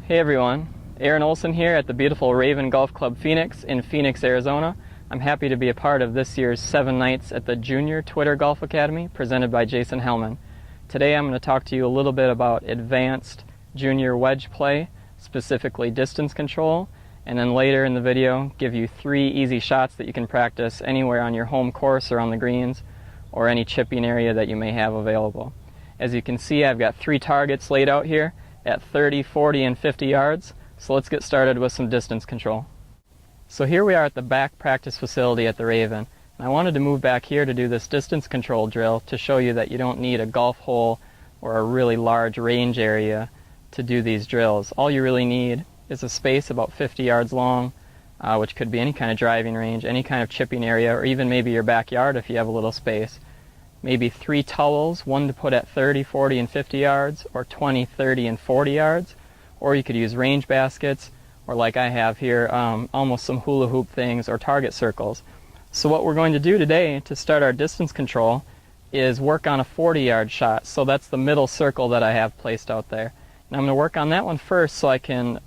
Hey everyone, Aaron Olson here at the beautiful Raven Golf Club Phoenix in Phoenix, Arizona. I'm happy to be a part of this year's 7 nights at the Junior Twitter Golf Academy presented by Jason Hellman. Today I'm going to talk to you a little bit about advanced junior wedge play, specifically distance control, and then later in the video give you 3 easy shots that you can practice anywhere on your home course or on the greens or any chipping area that you may have available. As you can see, I've got 3 targets laid out here at 30, 40, and 50 yards. So let's get started with some distance control. So here we are at the back practice facility at the Raven. And I wanted to move back here to do this distance control drill to show you that you don't need a golf hole or a really large range area to do these drills. All you really need is a space about 50 yards long, which could be any kind of driving range, any kind of chipping area, or even maybe your backyard if you have a little space. Maybe 3 towels, one to put at 30, 40, and 50 yards, or 20, 30, and 40 yards. Or you could use range baskets, or like I have here, almost some hula hoop things or target circles. So what we're going to do today to start our distance control is work on a 40-yard shot. So that's the middle circle that I have placed out there. And I'm going to work on that one first so I can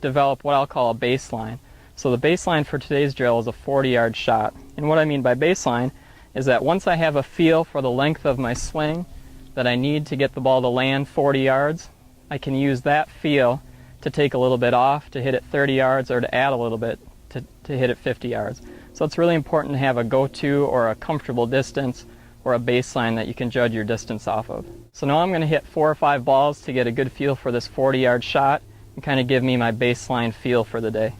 develop what I'll call a baseline. So the baseline for today's drill is a 40-yard shot. And what I mean by baseline is that once I have a feel for the length of my swing that I need to get the ball to land 40 yards, I can use that feel to take a little bit off to hit it 30 yards or to add a little bit to hit it 50 yards. So it's really important to have a go-to or a comfortable distance or a baseline that you can judge your distance off of. So now I'm going to hit 4 or 5 balls to get a good feel for this 40-yard shot and kind of give me my baseline feel for the day.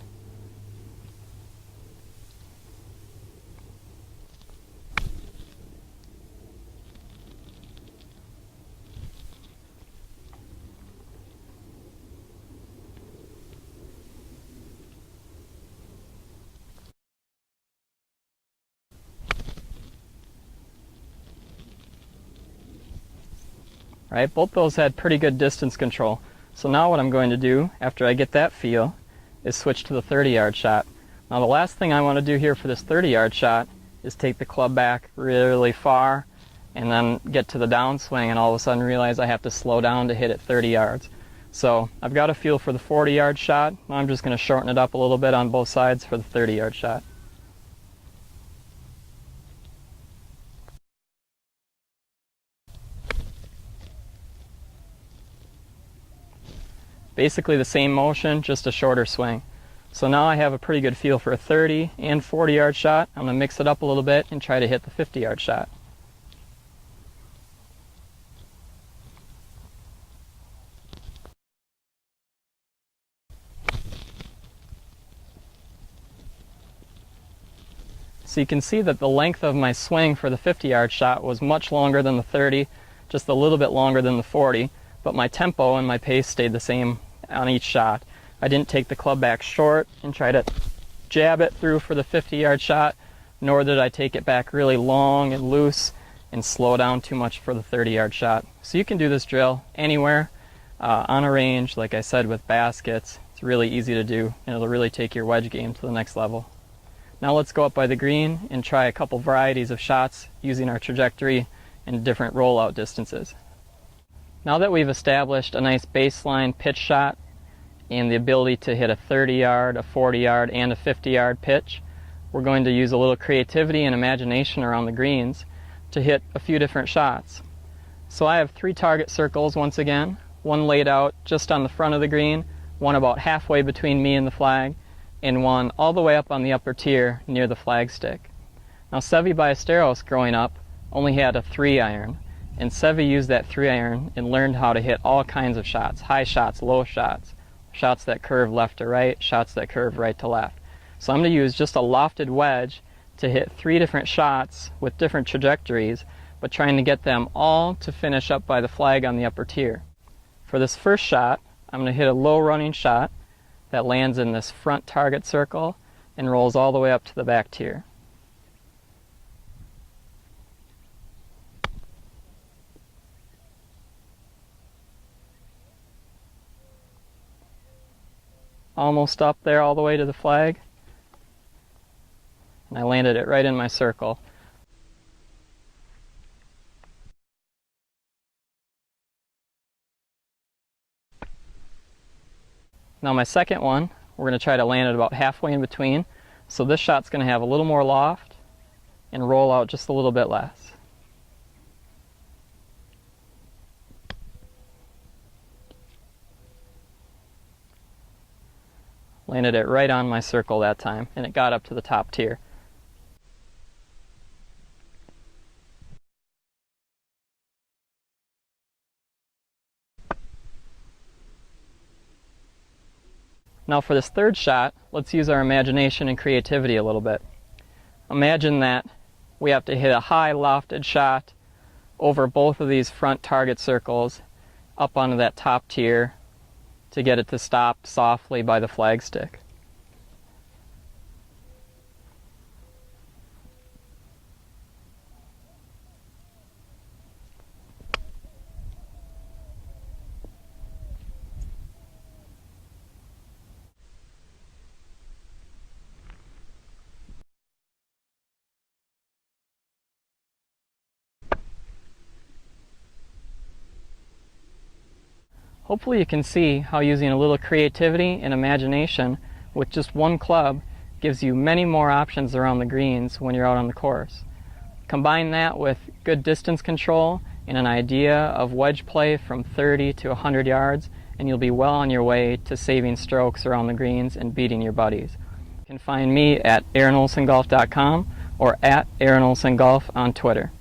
Right, both those had pretty good distance control. So now what I'm going to do after I get that feel is switch to the 30-yard shot. Now the last thing I want to do here for this 30-yard shot is take the club back really far and then get to the downswing and all of a sudden realize I have to slow down to hit it 30 yards. So I've got a feel for the 40-yard shot. Now I'm just going to shorten it up a little bit on both sides for the 30-yard shot. Basically the same motion, just a shorter swing. So now I have a pretty good feel for a 30 and 40-yard shot. I'm going to mix it up a little bit and try to hit the 50-yard shot. So you can see that the length of my swing for the 50-yard shot was much longer than the 30, just a little bit longer than the 40, but my tempo and my pace stayed the same on each shot. I didn't take the club back short and try to jab it through for the 50-yard shot, nor did I take it back really long and loose and slow down too much for the 30-yard shot. So you can do this drill anywhere on a range, like I said, with baskets. It's really easy to do, and it'll really take your wedge game to the next level. Now let's go up by the green and try a couple varieties of shots using our trajectory and different rollout distances. Now that we've established a nice baseline pitch shot and the ability to hit a 30-yard, a 40-yard, and a 50-yard pitch, we're going to use a little creativity and imagination around the greens to hit a few different shots. So I have 3 target circles once again, one laid out just on the front of the green, one about halfway between me and the flag, and one all the way up on the upper tier near the flagstick. Now Seve Ballesteros growing up only had a 3-iron. And Seve used that 3-iron and learned how to hit all kinds of shots, high shots, low shots, shots that curve left to right, shots that curve right to left. So I'm going to use just a lofted wedge to hit 3 different shots with different trajectories, but trying to get them all to finish up by the flag on the upper tier. For this first shot, I'm going to hit a low running shot that lands in this front target circle and rolls all the way up to the back tier. Almost up there all the way to the flag, and I landed it right in my circle. Now my second one, we're going to try to land it about halfway in between. So this shot's going to have a little more loft and roll out just a little bit less. Landed it right on my circle that time, and it got up to the top tier. Now for this third shot, let's use our imagination and creativity a little bit. Imagine that we have to hit a high lofted shot over both of these front target circles up onto that top tier to get it to stop softly by the flagstick. Hopefully you can see how using a little creativity and imagination with just one club gives you many more options around the greens when you're out on the course. Combine that with good distance control and an idea of wedge play from 30 to 100 yards, and you'll be well on your way to saving strokes around the greens and beating your buddies. You can find me at AaronOlsonGolf.com or at AaronOlsonGolf on Twitter.